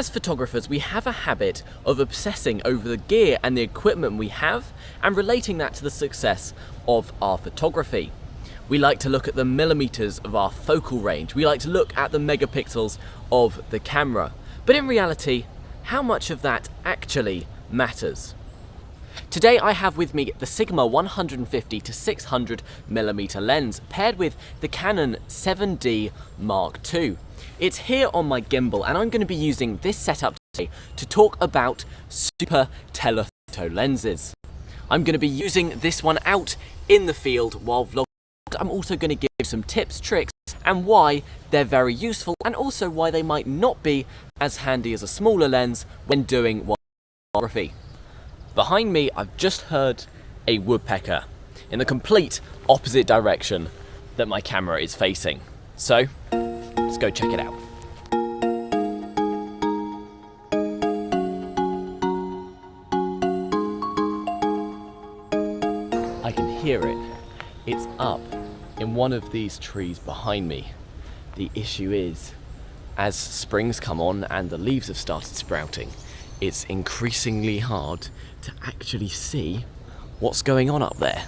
As photographers, we have a habit of obsessing over the gear and the equipment we have and relating that to the success of our photography. We like to look at the millimeters of our focal range. We like to look at the megapixels of the camera. But in reality, how much of that actually matters? Today I have with me the Sigma 150 to 600 mm lens paired with the Canon 7D Mark II. It's here on my gimbal and I'm going to be using this setup today to talk about super-telephoto lenses. I'm going to be using this one out in the field while vlogging. I'm also going to give you some tips, tricks and why they're very useful and also why they might not be as handy as a smaller lens when doing photography. Behind me, I've just heard a woodpecker in the complete opposite direction that my camera is facing. So, let's go check it out. I can hear it. It's up in one of these trees behind me. The issue is, as spring's come on and the leaves have started sprouting, it's increasingly hard to actually see what's going on up there.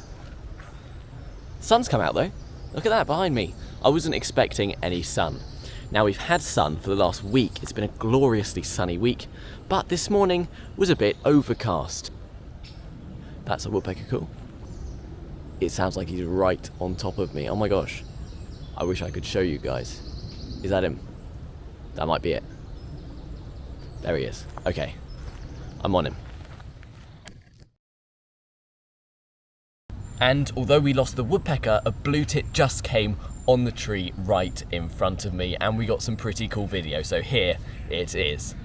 Sun's come out though. Look at that behind me. I wasn't expecting any sun. Now we've had sun for the last week. It's been a gloriously sunny week, but this morning was a bit overcast. That's a woodpecker call. It sounds like he's right on top of me. Oh my gosh. I wish I could show you guys. Is that him? That might be it. There he is. Okay. I'm on him. And although we lost the woodpecker, a blue tit just came on the tree right in front of me and we got some pretty cool video. So here it is.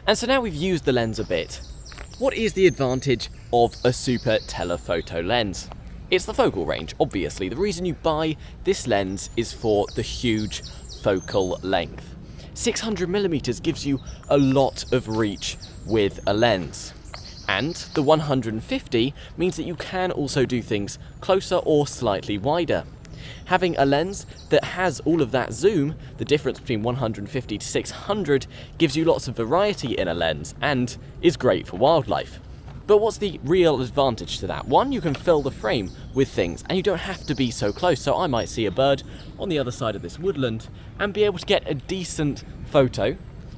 And so now we've used the lens a bit. What is the advantage of a super telephoto lens? It's the focal range, obviously. The reason you buy this lens is for the huge focal length. 600 mm gives you a lot of reach with a lens. And the 150 means that you can also do things closer or slightly wider. Having a lens that has all of that zoom, the difference between 150 to 600, gives you lots of variety in a lens and is great for wildlife. But what's the real advantage to that? One, you can fill the frame with things and you don't have to be so close. So I might see a bird on the other side of this woodland and be able to get a decent photo,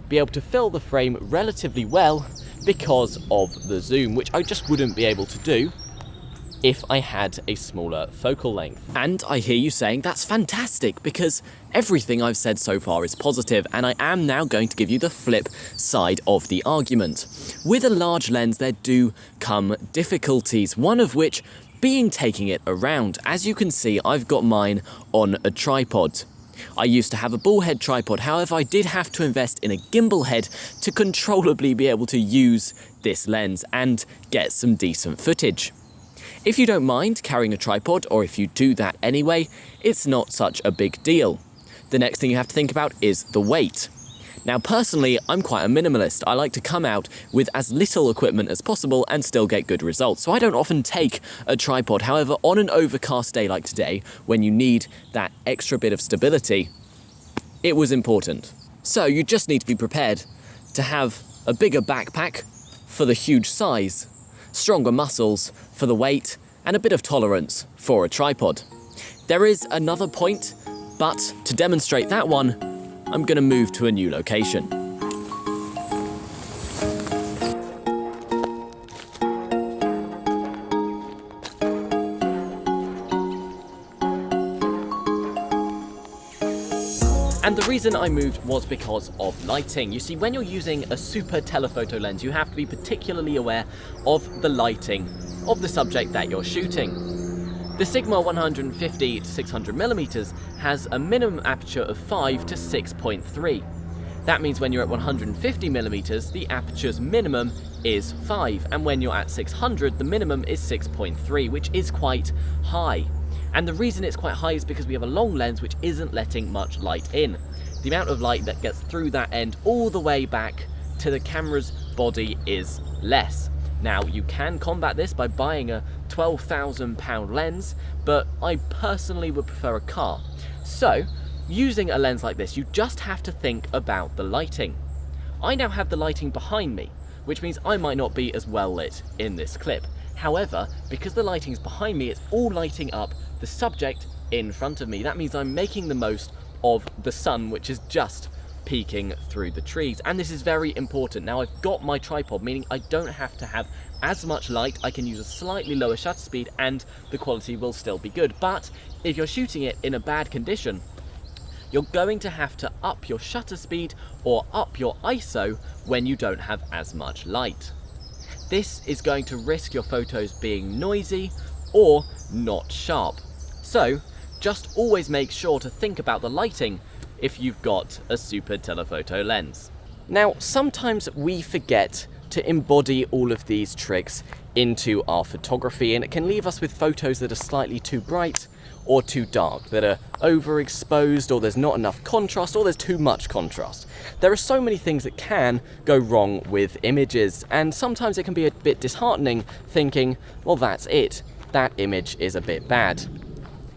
be able to fill the frame relatively well because of the zoom, which I just wouldn't be able to do if I had a smaller focal length. And I hear you saying that's fantastic because everything I've said so far is positive, and I am now going to give you the flip side of the argument. With a large lens there do come difficulties, one of which being taking it around. As you can see, I've got mine on a tripod. I used to have a ball head tripod, however I did have to invest in a gimbal head to controllably be able to use this lens and get some decent footage. If you don't mind carrying a tripod, or if you do that anyway, it's not such a big deal. The next thing you have to think about is the weight. Now personally, I'm quite a minimalist. I like to come out with as little equipment as possible and still get good results. So I don't often take a tripod. However, on an overcast day like today, when you need that extra bit of stability, it was important. So you just need to be prepared to have a bigger backpack for the huge size, stronger muscles for the weight, and a bit of tolerance for a tripod. There is another point, but to demonstrate that one, I'm going to move to a new location. And the reason I moved was because of lighting. You see, when you're using a super telephoto lens, you have to be particularly aware of the lighting of the subject that you're shooting. The Sigma 150 to 600 mm has a minimum aperture of 5 to 6.3. That means when you're at 150 mm, the aperture's minimum is 5, and when you're at 600 the minimum is 6.3, which is quite high. And the reason it's quite high is because we have a long lens which isn't letting much light in. The amount of light that gets through that end all the way back to the camera's body is less. Now, you can combat this by buying a £12,000 lens, but I personally would prefer a car. So, using a lens like this, you just have to think about the lighting. I now have the lighting behind me, which means I might not be as well lit in this clip. However, because the lighting's behind me, it's all lighting up the subject in front of me. That means I'm making the most of the sun, which is just peeking through the trees. And this is very important. Now, I've got my tripod, meaning I don't have to have as much light. I can use a slightly lower shutter speed and the quality will still be good. But if you're shooting it in a bad condition, you're going to have to up your shutter speed or up your ISO when you don't have as much light. This is going to risk your photos being noisy or not sharp. So just always make sure to think about the lighting if you've got a SUPER-Telephoto lens. Now, sometimes we forget to embody all of these tricks into our photography, and it can leave us with photos that are slightly too bright or too dark, that are overexposed, or there's not enough contrast, or there's too much contrast. There are so many things that can go wrong with images, and sometimes it can be a bit disheartening thinking, well, that's it, that image is a bit bad.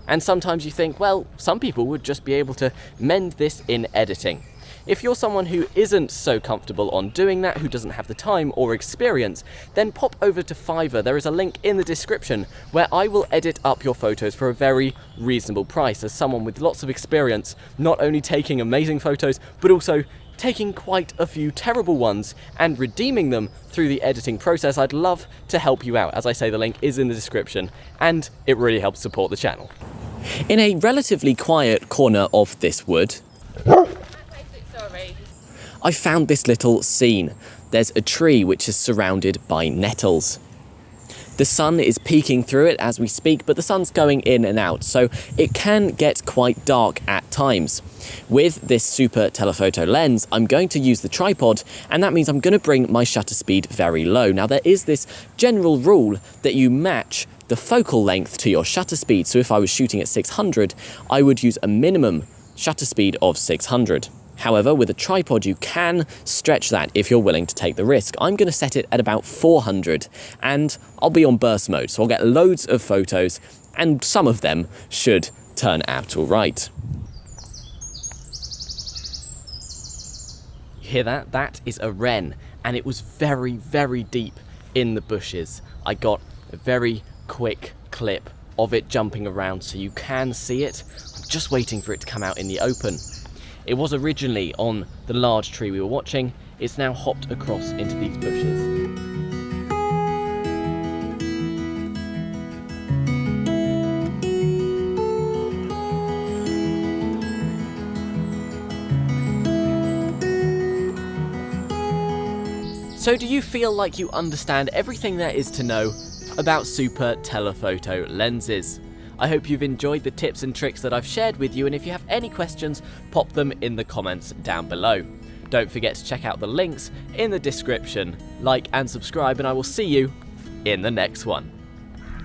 And sometimes you think, well, some people would just be able to mend this in editing. If you're someone who isn't so comfortable on doing that, who doesn't have the time or experience, then pop over to Fiverr. There is a link in the description where I will edit up your photos for a very reasonable price. As someone with lots of experience, not only taking amazing photos, but also taking quite a few terrible ones and redeeming them through the editing process, I'd love to help you out. As I say, the link is in the description, and it really helps support the channel. In a relatively quiet corner of this wood, I found this little scene. There's a tree which is surrounded by nettles. The sun is peeking through it as we speak, but the sun's going in and out, so it can get quite dark at times. With this SUPER-Telephoto lens, I'm going to use the tripod, and that means I'm going to bring my shutter speed very low. Now, there is this general rule that you match the focal length to your shutter speed. So if I was shooting at 600, I would use a minimum shutter speed of 600. However, with a tripod, you can stretch that if you're willing to take the risk. I'm going to set it at about 400, and I'll be on burst mode, so I'll get loads of photos, and some of them should turn out all right. You hear that? That is a wren, and it was very, very deep in the bushes. I got a very quick clip of it jumping around, so you can see it. I'm just waiting for it to come out in the open. It was originally on the large tree we were watching. It's now hopped across into these bushes. So do you feel like you understand everything there is to know about SUPER-Telephoto lenses? I hope you've enjoyed the tips and tricks that I've shared with you, and if you have any questions, pop them in the comments down below. Don't forget to check out the links in the description, like and subscribe, and I will see you in the next one.